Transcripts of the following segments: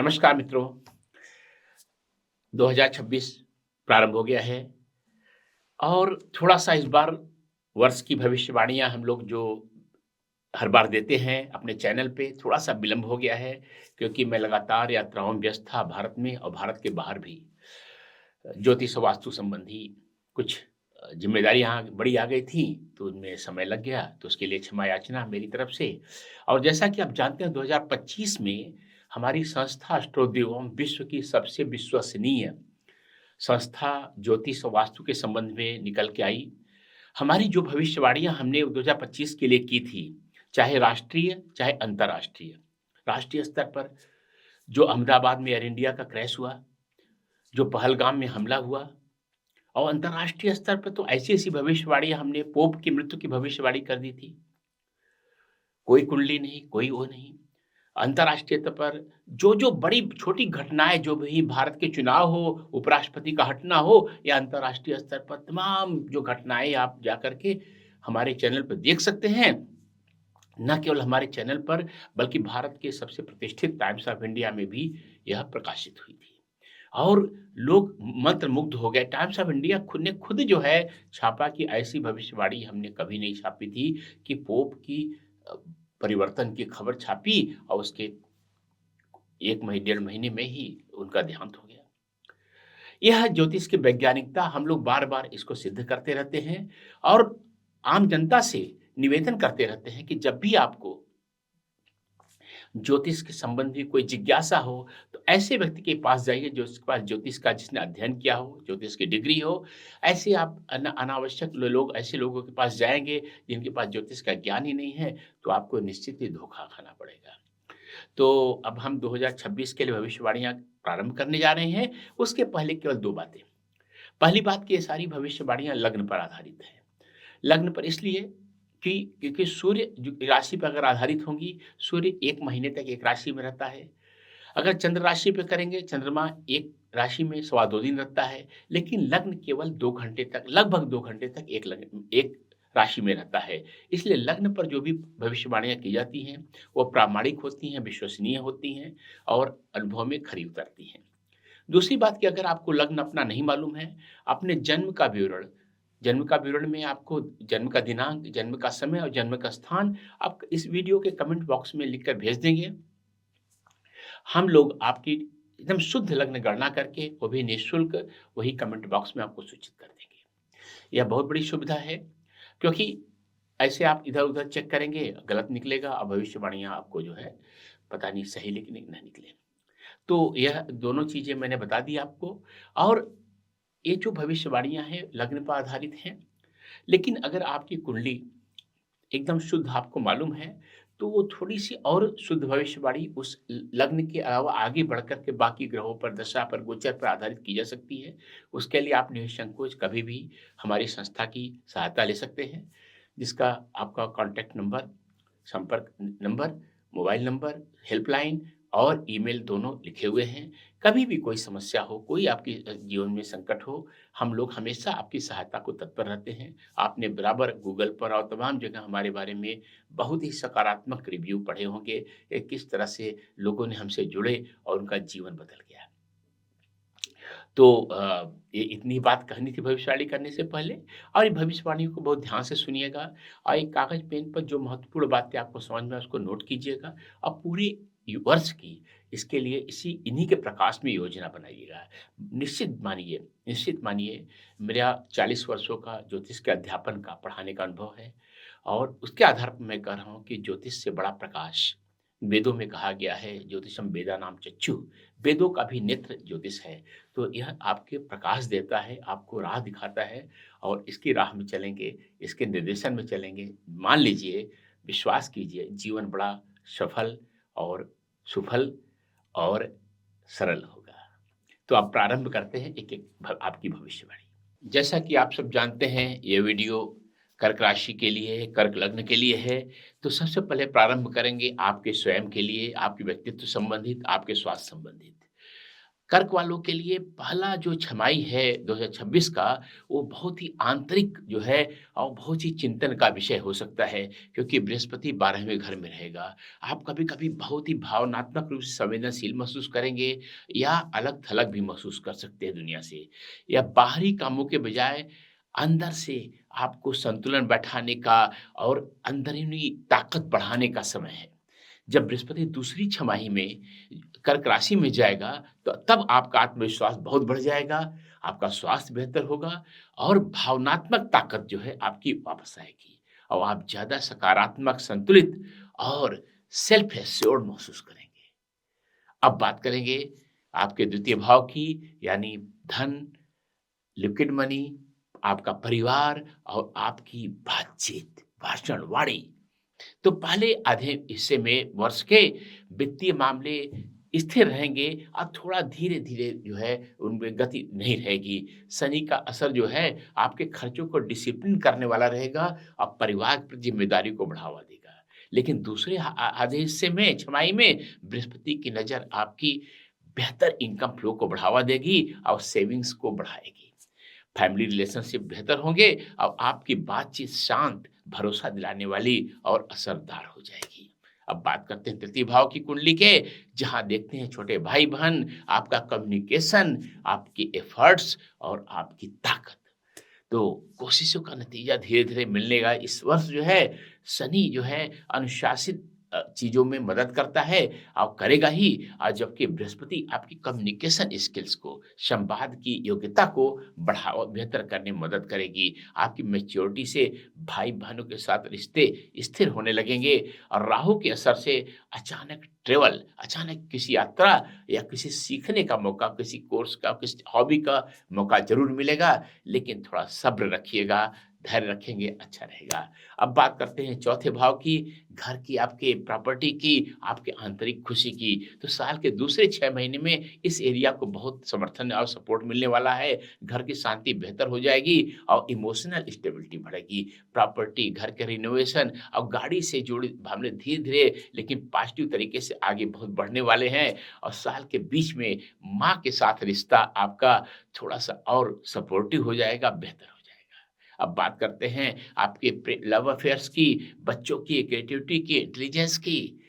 नमस्कार मित्रों, 2026 प्रारंभ हो गया है और थोड़ा-सा इस बार वर्ष की भविष्यवाणियाँ हम लोग जो हर बार देते हैं अपने चैनल पे, थोड़ा-सा विलंब हो गया है क्योंकि मैं लगातार यात्राओं में व्यस्त था भारत में और भारत के बाहर भी। ज्योतिष और वास्तु संबंधी कुछ ज़िम्मेदारियाँ बड़ी आ गई थी, तो उनमें समय लग गया, तो उसके लिए क्षमा याचना मेरी तरफ से। और जैसा कि आप जानते हैं 2025 में हमारी संस्था एस्ट्रोदेवम विश्व की सबसे विश्वसनीय संस्था ज्योतिष और वास्तु के संबंध में निकल के आई। हमारी जो भविष्यवाणियाँ हमने 2025 के लिए की थी, चाहे राष्ट्रीय, चाहे अंतर्राष्ट्रीय। राष्ट्रीय स्तर पर जो अहमदाबाद में एयर इंडिया का क्रैश हुआ, जो पहलगाम में हमला हुआ और अंतर्राष्ट्रीय स्तर पर तो ऐसी-ऐसी भविष्यवाणियाँ हमने पोप की मृत्यु की भविष्यवाणी कर दी थी। कोई कुंडली नहीं, कोई वो नहीं। अंतर्राष्ट्रीय स्तर पर जो-जो बड़ी छोटी घटनाएँ जो भी भारत के चुनाव हो, उपराष्ट्रपति का हटना हो या अंतर्राष्ट्रीय स्तर पर तमाम जो घटनाएँ आप जाकर के हमारे चैनल पे देख सकते हैं। न केवल हमारे चैनल पर बल्कि भारत के सबसे प्रतिष्ठित टाइम्स ऑफ इंडिया में भी यह प्रकाशित हुई थी। और लोग मंत्रमुग्ध हो गए। टाइम्स ऑफ इंडिया खुद जो है छापा कि ऐसी भविष्यवाणी हमने कभी नहीं छापी थी कि पोप की अ, परिवर्तन की खबर छापी और उसके 1 डेढ़ महीने में ही उनका देहांत हो गया। यह ज्योतिष की वैज्ञानिकता हम लोग बार-बार इसको सिद्ध करते रहते हैं और आम जनता से निवेदन करते रहते हैं कि जब भी आपको ज्योतिष के संबंधी कोई जिज्ञासा हो, तो ऐसे व्यक्ति के पास जाइए जो उसके पास ज्योतिष का जिसने अध्ययन किया हो, ज्योतिष की डिग्री हो। ऐसे आप अनावश्यक लोग ऐसे लोगों के पास जाएँगे जिनके पास ज्योतिष का ज्ञान ही नहीं है, तो आपको निश्चित ही धोखा खाना पड़ेगा। तो अब हम 2026 के लिए भविष्यवाणियाँ प्रारंभ करने जा रहे हैं, उसके पहले केवल 2 बातें। पहली बात कि ये सारी भविष्यवाणियाँ लग्न पर आधारित हैं। लग्न पर इसलिए कि क्योंकि सूर्य जो राशि पर अगर आधारित होंगी, सूर्य 1 महीने तक एक राशि में रहता है। अगर चंद्र राशि पे करेंगे, चंद्रमा एक राशि में सवा 2 दिन रहता है, लेकिन लग्न केवल 2 घंटे तक लगभग 2 घंटे तक एक राशि में रहता है। इसलिए लग्न पर जो भी भविष्यवाणियाँ की जाती हैं, वो प्रामाणिक होती हैं, विश्वसनीय होती हैं और अनुभव में खरी उतरती हैं। दूसरी बात कि अगर आपको लग्न अपना नहीं मालूम है, अपने जन्म का विवरण में आपको जन्म का दिनांक, जन्म का समय और जन्म का स्थान आप इस वीडियो के कमेंट बॉक्स में लिखकर भेज देंगे। हम लोग आपकी एकदम शुद्ध लग्न गणना करके वो भी निःशुल्क वही कमेंट बॉक्स में आपको सूचित कर देंगे। यह बहुत बड़ी सुविधा है क्योंकि ऐसे आप इधर-उधर चेक करेंगे, गलत निकलेगा और भविष्यवाणियाँ आपको जो है पता नहीं सही लेकिन ना निकले। तो यह दोनों चीज़ें मैंने बता दी आपको और ये जो भविष्यवाणियाँ हैं लग्न पर आधारित हैं, लेकिन अगर आपकी कुंडली एकदम शुद्ध आपको मालूम है, तो वो थोड़ी-सी और शुद्ध भविष्यवाणी उस लग्न के अलावा आगे बढ़ कर के बाकी ग्रहों पर, दशा पर, गोचर पर आधारित की जा सकती है। उसके लिए आप निसंकोच कभी भी हमारी संस्था की सहायता ले सकते हैं, जिसका आपका कॉन्टैक्ट नंबर, संपर्क नंबर, मोबाइल नंबर, हेल्पलाइन और ईमेल दोनों लिखे हुए हैं। कभी भी कोई समस्या हो, कोई आपके जीवन में संकट हो, हम लोग हमेशा आपकी सहायता को तत्पर रहते हैं। आपने बराबर गूगल पर और तमाम जगह हमारे बारे में बहुत ही सकारात्मक रिव्यू पढ़े होंगे कि किस तरह से लोगों ने हमसे जुड़े और उनका जीवन बदल गया। तो ये इतनी बात कहनी थी भविष्यवाणी करने से पहले और ये भविष्यवाणी को बहुत ध्यान से सुनिएगा और एक कागज़ पेन पर जो महत्वपूर्ण बातें आपको समझ में आए उसको नोट कीजिएगा और पूरे वर्ष की इसके लिए इन्हीं के प्रकाश में योजना बनाइएगा। निश्चित मानिए मेरा 40 वर्षों का ज्योतिष के अध्यापन का, पढ़ाने का अनुभव है और उसके आधार पर मैं कह रहा हूँ कि ज्योतिष से बड़ा प्रकाश वेदों में कहा गया है, ज्योतिषम वेदानाम चक्षु, वेदों का भी नेत्र ज्योतिष है। तो यह आपके प्रकाश देता है, आपको राह दिखाता है और इसकी राह में चलेंगे, इसके निर्देशन में चलेंगे, मान लीजिए, विश्वास कीजिए, जीवन बड़ा सफल और सुफल और सरल होगा। तो आप प्रारंभ करते हैं एक-एक आपकी भविष्यवाणी। जैसा कि आप सब जानते हैं, ये वीडियो कर्क राशि के लिए है, कर्क लग्न के लिए है। तो सबसे पहले प्रारंभ करेंगे आपके स्वयं के लिए, आपके व्यक्तित्व संबंधित, आपके स्वास्थ्य संबंधित। कर्क वालों के लिए पहला जो छमाही है 2026 का, वो बहुत ही आंतरिक जो है और बहुत ही चिंतन का विषय हो सकता है, क्योंकि बृहस्पति 12वें घर में रहेगा। आप कभी-कभी बहुत ही भावनात्मक रूप से संवेदनशील महसूस करेंगे या अलग-थलग भी महसूस कर सकते हैं दुनिया से। या बाहरी कामों के बजाय अंदर से आपको संतुलन बैठाने का और अंदरूनी ताकत बढ़ाने का समय है। जब बृहस्पति दूसरी छमाही में कर्क राशि में जाएगा, तो तब आपका आत्मविश्वास बहुत बढ़ जाएगा, आपका स्वास्थ्य बेहतर होगा और भावनात्मक ताकत जो है आपकी वापस आएगी और आप ज़्यादा सकारात्मक, संतुलित और सेल्फ एश्योर्ड महसूस करेंगे। अब बात करेंगे आपके द्वितीय भाव की, यानी धन, लिक्विड मनी, आपका परिवार और आपकी बातचीत, भाषण, वाणी। तो पहले आधे हिस्से में वर्ष के वित्तीय मामले स्थिर रहेंगे और थोड़ा धीरे-धीरे जो है उनमें गति नहीं रहेगी। शनि का असर जो है आपके खर्चों को डिसिप्लिन करने वाला रहेगा और परिवार की ज़िम्मेदारी को बढ़ावा देगा। लेकिन दूसरे आधे हिस्से में, छमाही में, बृहस्पति की नज़र आपकी बेहतर इनकम फ्लो को बढ़ावा देगी और सेविंग्स को बढ़ाएगी। फैमिली रिलेशनशिप बेहतर होंगे और आपकी बातचीत शांत, भरोसा दिलाने वाली और असरदार हो जाएगी। अब बात करते हैं तृतीय भाव की कुंडली के, जहाँ देखते हैं छोटे भाई-बहन, आपका कम्युनिकेशन, आपकी एफर्ट्स और आपकी ताकत। तो कोशिशों का नतीजा धीरे-धीरे मिलने का इस वर्ष जो है, शनि जो है अनुशासित चीज़ों में मदद करता है और करेगा ही। और जबकि बृहस्पति आपकी कम्युनिकेशन स्किल्स को, संवाद की योग्यता को बढ़ावा बेहतर करने में मदद करेगी। आपकी मैच्योरिटी से भाई-बहनों के साथ रिश्ते स्थिर होने लगेंगे और राहु के असर से अचानक ट्रैवल, अचानक किसी यात्रा या किसी सीखने का मौका, किसी कोर्स का, किसी हॉबी का मौका ज़रूर मिलेगा। लेकिन थोड़ा सब्र रखिएगा, धैर्य रखेंगे अच्छा रहेगा। अब बात करते हैं चौथे भाव की, घर की, आपके प्रॉपर्टी की, आपके आंतरिक खुशी की। तो साल के दूसरे 6 महीने में इस एरिया को बहुत समर्थन और सपोर्ट मिलने वाला है। घर की शांति बेहतर हो जाएगी और इमोशनल स्टेबिलिटी बढ़ेगी। प्रॉपर्टी, घर के रिनोवेशन और गाड़ी से जुड़ी मामले धीरे-धीरे लेकिन पॉजिटिव तरीके से आगे बहुत बढ़ने वाले हैं और साल के बीच में माँ के साथ रिश्ता आपका थोड़ा-सा और सपोर्टिव हो जाएगा, बेहतर हो जाएगा। अब बात करते हैं आपके लव अफेयर्स की, बच्चों की, क्रिएटिविटी की, इंटेलिजेंस की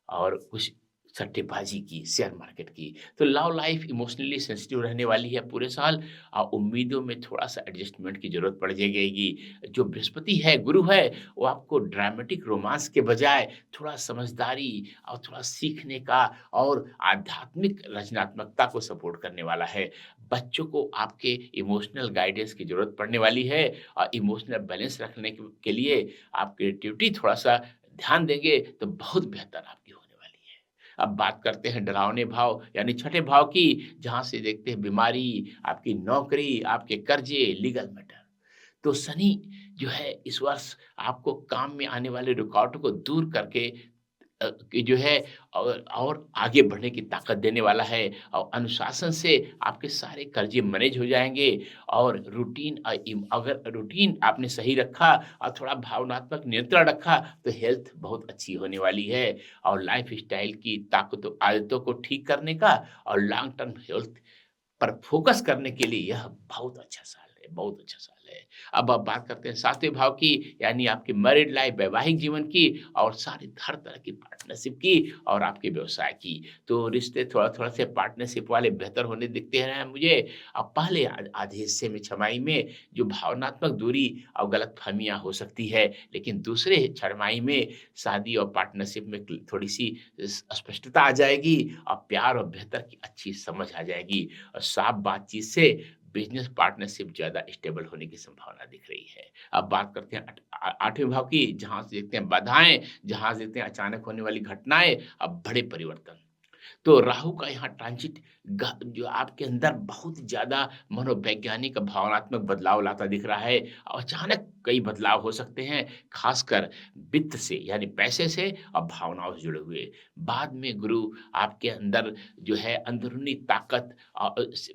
और कुछ सट्टेबाजी की, शेयर मार्केट की। तो लव लाइफ इमोशनली सेंसिटिव रहने वाली है पूरे साल और उम्मीदों में थोड़ा-सा एडजस्टमेंट की ज़रूरत पड़ जाएगी। जो बृहस्पति है, गुरु है, वो आपको ड्रामेटिक रोमांस के बजाय थोड़ा समझदारी और थोड़ा सीखने का और आध्यात्मिक रचनात्मकता को सपोर्ट करने वाला है। बच्चों को आपके इमोशनल गाइडेंस की ज़रूरत पड़ने वाली है और इमोशनल बैलेंस रखने के लिए आप क्रिएटिविटी थोड़ा-सा ध्यान देंगे तो बहुत बेहतर आपकी होने वाली है। अब बात करते हैं डरावने भाव यानी छठे भाव की, जहाँ से देखते हैं बीमारी, आपकी नौकरी, आपके कर्जे, लीगल मैटर। तो शनि जो है इस वर्ष आपको काम में आने वाले रुकावटों को दूर करके कि जो है और आगे बढ़ने की ताकत देने वाला है और अनुशासन से आपके सारे कर्जे मैनेज हो जाएँगे और रूटीन अगर रूटीन आपने सही रखा और थोड़ा भावनात्मक नियंत्रण रखा, तो हेल्थ बहुत अच्छी होने वाली है और लाइफ़स्टाइल की ताकतों आदतों को ठीक करने का और लॉन्ग टर्म हेल्थ पर फ़ोकस करने के लिए यह बहुत अच्छा साल है, बहुत अच्छा साल है। अब आप बात करते हैं 7वें भाव की, यानी आपकी मैरिड लाइफ़, वैवाहिक जीवन की और सारी हर तरह की पार्टनरशिप की और आपके व्यवसाय की। तो रिश्ते थोड़ा-थोड़ा से पार्टनरशिप वाले बेहतर होने दिखते हैं मुझे। अब पहले आधे हिस्से में, छमाही में जो भावनात्मक दूरी और गलतफ़हमियाँ हो सकती है, लेकिन दूसरे छमाही में शादी और पार्टनरशिप में थोड़ी-सी स्पष्टता आ जाएगी और प्यार और बेहतर की अच्छी समझ आ जाएगी। और साफ बातचीत से बिज़नेस पार्टनरशिप ज़्यादा स्टेबल होने की संभावना दिख रही है। अब बात करते हैं 8वें भाव की, जहाँ से देखते हैं बाधाएँ, जहाँ से देखते हैं अचानक होने वाली घटनाएँ, अब बड़े परिवर्तन। तो राहु का यहाँ ट्रांजिट जो आपके अंदर बहुत ज़्यादा मनोवैज्ञानिक भावनात्मक बदलाव लाता दिख रहा है और अचानक कई बदलाव हो सकते हैं, खासकर वित्त से यानी पैसे से और भावनाओं से जुड़े हुए। बाद में गुरु आपके अंदर जो है अंदरूनी ताकत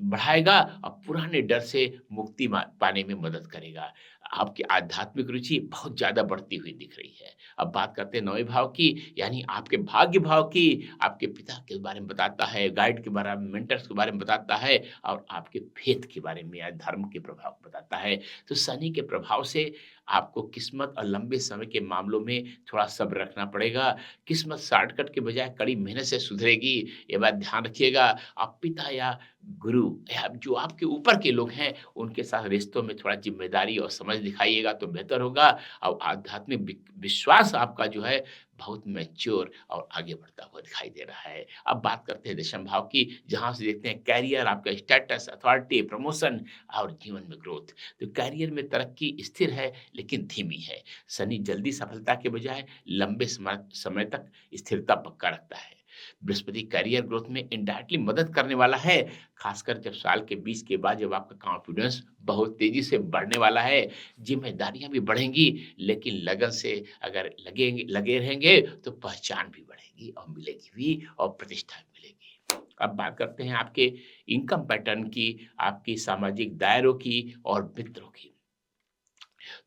बढ़ाएगा और पुराने डर से मुक्ति पाने में मदद करेगा। आपकी आध्यात्मिक रुचि बहुत ज़्यादा बढ़ती हुई दिख रही है। अब बात करते हैं 9वें भाव की, यानी आपके भाग्य भाव की। आपके पिता के बारे में बताता है, गाइड के बारे में, मेंटर्स के बारे में बताता है और आपके फेथ के बारे में या धर्म के प्रभाव को बताता है। तो शनि के प्रभाव से आपको किस्मत और लंबे समय के मामलों में थोड़ा सब्र रखना पड़ेगा। किस्मत शॉर्टकट के बजाय कड़ी मेहनत से सुधरेगी, ये बात ध्यान रखिएगा। आप पिता या गुरु या जो आपके ऊपर के लोग हैं, उनके साथ रिश्तों में थोड़ा ज़िम्मेदारी और समझ दिखाइएगा तो बेहतर होगा और आध्यात्मिक विश्वास आपका जो है बहुत मैच्योर और आगे बढ़ता हुआ दिखाई दे रहा है। अब बात करते हैं 10वें भाव की, जहाँ से देखते हैं करियर, आपका स्टेटस, अथॉरिटी, प्रमोशन और जीवन में ग्रोथ। तो करियर में तरक्की स्थिर है लेकिन धीमी है। शनि जल्दी सफलता के बजाय लंबे समय तक स्थिरता पक्का रखता है। बृहस्पति करियर ग्रोथ में इनडायरेक्टली मदद करने वाला है, खासकर जब साल के 20 के बाद जब आपका कॉन्फिडेंस बहुत तेजी से बढ़ने वाला है। जिम्मेदारियां भी बढ़ेंगी, लेकिन लगन से अगर लगे रहेंगे तो पहचान भी बढ़ेगी और मिलेगी भी और प्रतिष्ठा भी मिलेगी। अब बात करते हैं आपके इनकम पैटर्न की, आपकी सामाजिक दायरों की और मित्रों की।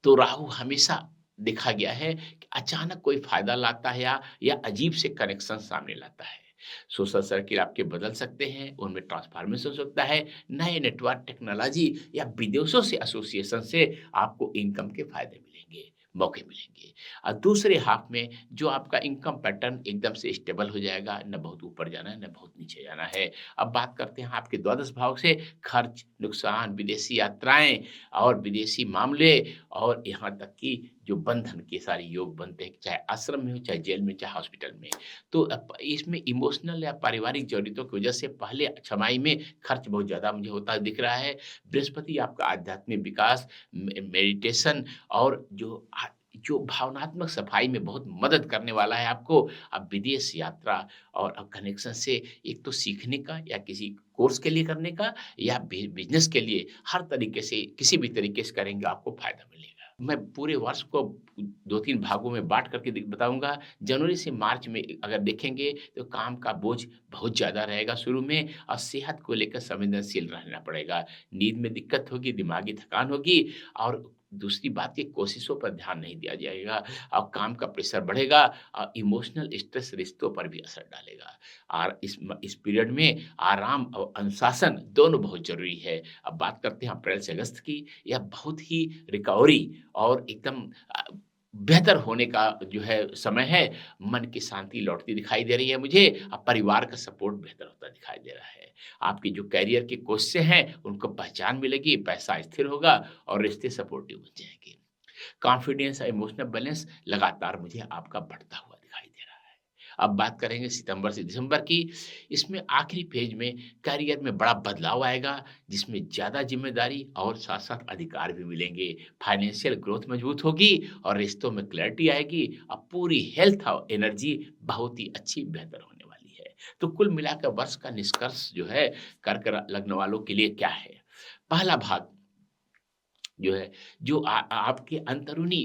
तो राहु हमेशा देखा गया है कि अचानक कोई फायदा लाता है या अजीब से कनेक्शन सामने लाता है। सोशल सर्किल आपके बदल सकते हैं, उनमें ट्रांसफॉर्मेशन हो सकता है। नए नेटवर्क, टेक्नोलॉजी या विदेशों से एसोसिएशन से आपको इनकम के फायदे मिलेंगे, मौके मिलेंगे। और दूसरे हाफ में जो आपका इनकम पैटर्न एकदम से स्टेबल हो जाएगा, न बहुत ऊपर जाना है न बहुत नीचे जाना है। अब बात करते हैं आपके द्वादश भाव से, खर्च, नुकसान, विदेशी यात्राएं और विदेशी मामले और यहाँ तक कि जो बंधन के सारे योग बनते हैं, चाहे आश्रम में हो, चाहे जेल में, चाहे हॉस्पिटल में। तो इसमें इमोशनल या पारिवारिक ज़रूरतों की वजह से पहले छमाही में खर्च बहुत ज़्यादा मुझे होता दिख रहा है। बृहस्पति आपका आध्यात्मिक विकास, मेडिटेशन और जो भावनात्मक सफाई में बहुत मदद करने वाला है आपको। अब विदेश यात्रा और अब कनेक्शन से एक तो सीखने का या किसी कोर्स के लिए करने का या बिज़नेस के लिए हर तरीके से किसी भी तरीके से करेंगे आपको फ़ायदा मिलेगा। मैं पूरे वर्ष को 2-3 भागों में बाँट करके बताऊँगा। जनवरी से मार्च में अगर देखेंगे तो काम का बोझ बहुत ज़्यादा रहेगा शुरू में और सेहत को लेकर संवेदनशील रहना पड़ेगा। नींद में दिक्कत होगी, दिमागी थकान होगी और दूसरी बात कि कोशिशों पर ध्यान नहीं दिया जाएगा और काम का प्रेशर बढ़ेगा और इमोशनल स्ट्रेस रिश्तों पर भी असर डालेगा। और इस पीरियड में आराम और अनुशासन दोनों बहुत ज़रूरी है। अब बात करते हैं अप्रैल से अगस्त की, यह बहुत ही रिकवरी और एकदम बेहतर होने का जो है समय है। मन की शांति लौटती दिखाई दे रही है मुझे और परिवार का सपोर्ट बेहतर होता दिखाई दे रहा है। आपकी जो करियर की कोशिशें हैं, उनको पहचान मिलेगी, पैसा स्थिर होगा और रिश्ते सपोर्टिव बन जाएँगे। कॉन्फिडेंस और इमोशनल बैलेंस लगातार मुझे आपका बढ़ता हुआ दिखाई दे रहा है। अब बात करेंगे सितंबर से दिसंबर की। इसमें आखिरी पेज में करियर में बड़ा बदलाव आएगा, जिसमें ज़्यादा ज़िम्मेदारी और साथ-साथ अधिकार भी मिलेंगे। फाइनेंशियल ग्रोथ मजबूत होगी और रिश्तों में क्लैरिटी आएगी और पूरी हेल्थ और एनर्जी बहुत ही अच्छी बेहतर होने वाली है। तो कुल मिलाकर वर्ष का निष्कर्ष जो है कर्क लग्न वालों के लिए क्या है? पहला भाग जो है, जो आपके अंदरूनी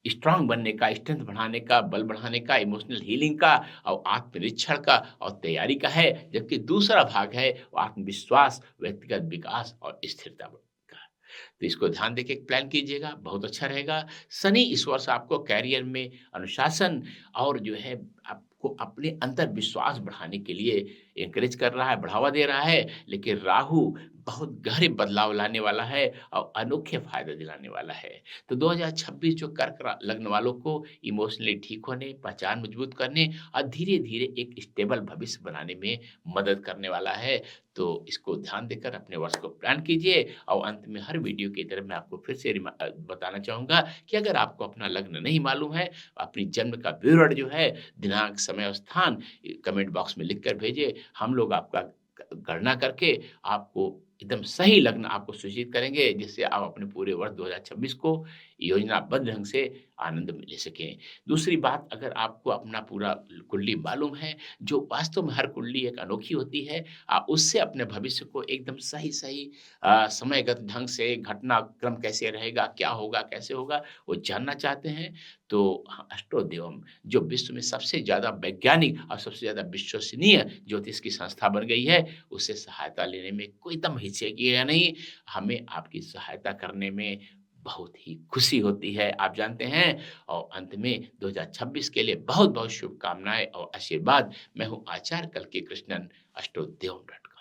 स्ट्रॉन्ग बनने का, स्ट्रेंथ बढ़ाने का, बल बढ़ाने का, इमोशनल हीलिंग का और आत्मनिरीक्षण का और तैयारी का है। जबकि दूसरा भाग है वो आत्मविश्वास, व्यक्तिगत विकास और स्थिरता का। तो इसको ध्यान देके प्लान कीजिएगा, बहुत अच्छा रहेगा। शनि इस वर्ष आपको करियर में अनुशासन और जो है आपको अपने अंदर विश्वास बढ़ाने के लिए एनकरेज कर रहा है, बढ़ावा दे रहा है। लेकिन राहु बहुत गहरे बदलाव लाने वाला है और अनोखे फ़ायदे दिलाने वाला है। तो 2026 जो कर्क लग्न वालों को इमोशनली ठीक होने, पहचान मजबूत करने और धीरे-धीरे एक स्टेबल भविष्य बनाने में मदद करने वाला है। तो इसको ध्यान देकर अपने वर्ष को प्लान कीजिए और अंत में हर वीडियो की तरह मैं आपको फिर से बताना चाहूँगा कि अगर आपको अपना लग्न नहीं मालूम है, अपनी जन्म का विवरण जो है, दिनांक, समय और स्थान कमेंट बॉक्स में लिख कर भेजिए। हम लोग आपका गणना करके आपको एकदम सही लग्न आपको सूचित करेंगे, जिससे आप अपने पूरे वर्ष 2026 को योजनाबद्ध ढंग से आनंद में ले सकें। दूसरी बात, अगर आपको अपना पूरा कुंडली मालूम है, जो वास्तव में हर कुंडली एक अनोखी होती है, उससे अपने भविष्य को एकदम सही-सही समयगत ढंग से घटनाक्रम कैसे रहेगा, क्या होगा, कैसे होगा, वो जानना चाहते हैं, तो अष्टोदेवम जो विश्व में सबसे ज़्यादा वैज्ञानिक और सबसे ज़्यादा विश्वसनीय ज्योतिष की संस्था बन गई है, उससे सहायता लेने में कोई दम हिचकिएगा नहीं। हमें आपकी सहायता करने में बहुत ही खुशी होती है, आप जानते हैं। और अंत में 2026 के लिए बहुत-बहुत शुभकामनाएँ और आशीर्वाद। मैं हूँ आचार्य कल्की कृष्णन, अष्टोदेवम डॉट कॉम।